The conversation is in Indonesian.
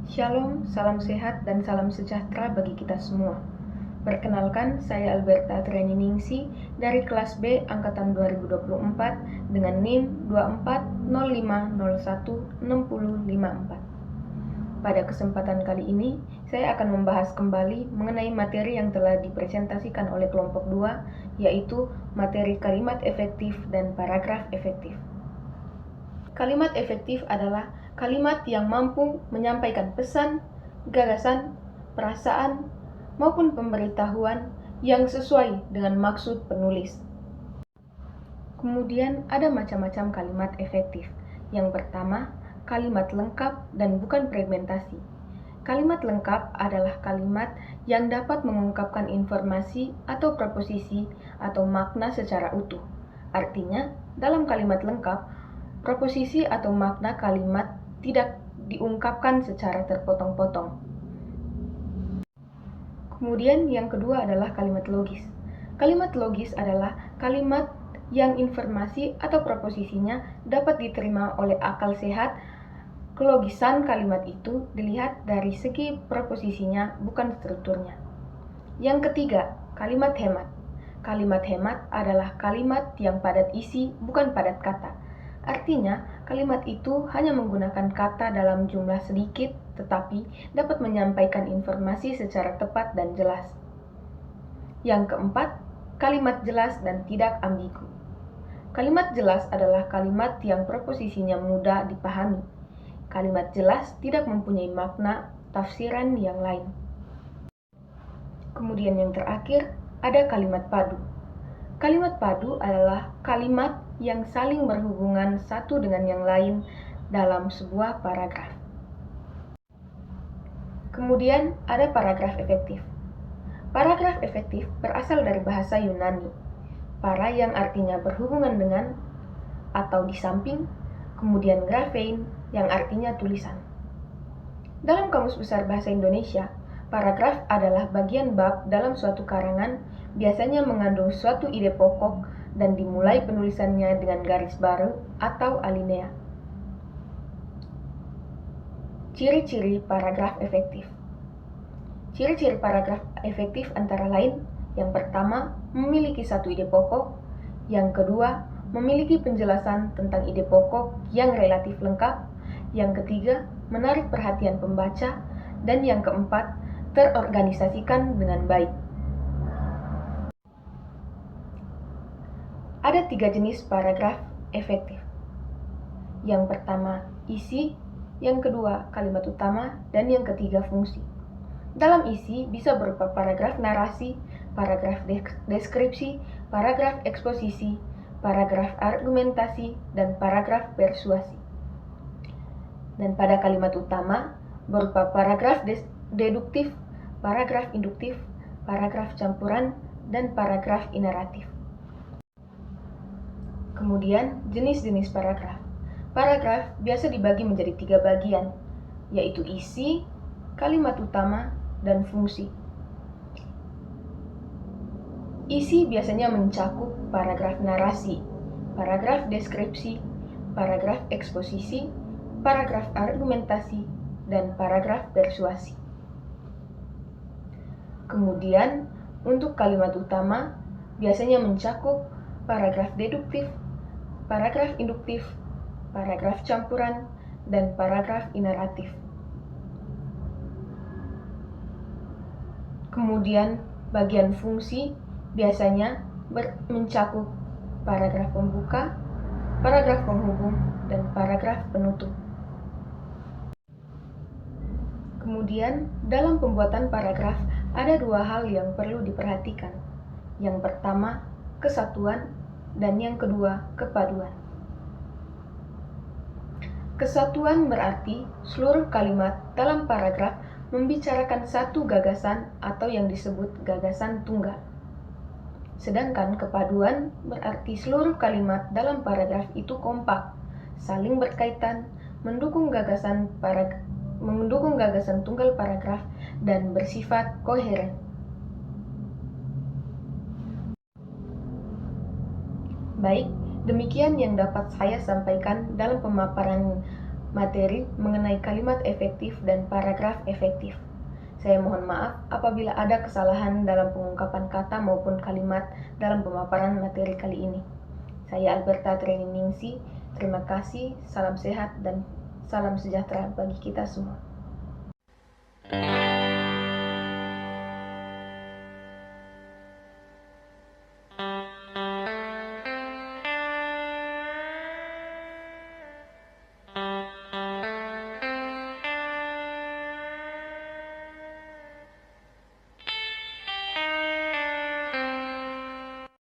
Shalom, salam sehat dan salam sejahtera bagi kita semua. Perkenalkan, saya Alberta Trianingsih dari kelas B angkatan 2024 dengan NIM 2405016054. Pada kesempatan kali ini, saya akan membahas kembali mengenai materi yang telah dipresentasikan oleh kelompok 2, yaitu materi kalimat efektif dan paragraf efektif. Kalimat efektif adalah kalimat yang mampu menyampaikan pesan, gagasan, perasaan, maupun pemberitahuan yang sesuai dengan maksud penulis. Kemudian ada macam-macam kalimat efektif. Yang pertama, kalimat lengkap dan bukan fragmentasi. Kalimat lengkap adalah kalimat yang dapat mengungkapkan informasi atau proposisi atau makna secara utuh. Artinya, dalam kalimat lengkap, proposisi atau makna kalimat tidak diungkapkan secara terpotong-potong. Kemudian yang kedua adalah kalimat logis. Kalimat logis adalah kalimat yang informasi atau proposisinya dapat diterima oleh akal sehat. Kelogisan kalimat itu dilihat dari segi proposisinya, bukan strukturnya. Yang ketiga, kalimat hemat. Kalimat hemat adalah kalimat yang padat isi, bukan padat kata. Artinya, kalimat itu hanya menggunakan kata dalam jumlah sedikit, tetapi dapat menyampaikan informasi secara tepat dan jelas. Yang keempat, kalimat jelas dan tidak ambigu. Kalimat jelas adalah kalimat yang proposisinya mudah dipahami. Kalimat jelas tidak mempunyai makna tafsiran yang lain. Kemudian yang terakhir, ada kalimat padu. Kalimat padu adalah kalimat yang saling berhubungan satu dengan yang lain dalam sebuah paragraf. Kemudian ada paragraf efektif. Paragraf efektif berasal dari bahasa Yunani. Para yang artinya berhubungan dengan atau di samping, kemudian graphein yang artinya tulisan. Dalam Kamus Besar Bahasa Indonesia, paragraf adalah bagian bab dalam suatu karangan, biasanya mengandung suatu ide pokok dan dimulai penulisannya dengan garis baru atau alinea. Ciri-ciri paragraf efektif. Ciri-ciri paragraf efektif antara lain: yang pertama, memiliki satu ide pokok. Yang kedua, memiliki penjelasan tentang ide pokok yang relatif lengkap. Yang ketiga, menarik perhatian pembaca. Dan yang keempat, terorganisasikan dengan baik. Ada 3 jenis paragraf efektif. Yang pertama, isi. Yang kedua, kalimat utama. Dan yang ketiga, fungsi. Dalam isi bisa berupa paragraf narasi, paragraf deskripsi, paragraf eksposisi, paragraf argumentasi, dan paragraf persuasi. Dan pada kalimat utama berupa paragraf deduktif, paragraf induktif, paragraf campuran, dan paragraf ineratif. Kemudian jenis-jenis paragraf. Paragraf biasa dibagi menjadi 3 bagian, yaitu isi, kalimat utama, dan fungsi. Isi biasanya mencakup paragraf narasi, paragraf deskripsi, paragraf eksposisi, paragraf argumentasi, dan paragraf persuasi. Kemudian, untuk kalimat utama biasanya mencakup paragraf deduktif, paragraf induktif, paragraf campuran, dan paragraf ineratif. Kemudian, bagian fungsi biasanya mencakup paragraf pembuka, paragraf penghubung, dan paragraf penutup. Kemudian, dalam pembuatan paragraf ada 2 hal yang perlu diperhatikan. Yang pertama, kesatuan, dan yang kedua, kepaduan. Kesatuan berarti seluruh kalimat dalam paragraf membicarakan satu gagasan atau yang disebut gagasan tunggal. Sedangkan kepaduan berarti seluruh kalimat dalam paragraf itu kompak, saling berkaitan, mendukung gagasan tunggal paragraf, dan bersifat koheren. Baik, demikian yang dapat saya sampaikan dalam pemaparan materi mengenai kalimat efektif dan paragraf efektif. Saya mohon maaf apabila ada kesalahan dalam pengungkapan kata maupun kalimat dalam pemaparan materi kali ini. Saya Alberta Triningsi, terima kasih, salam sehat dan salam sejahtera bagi kita semua.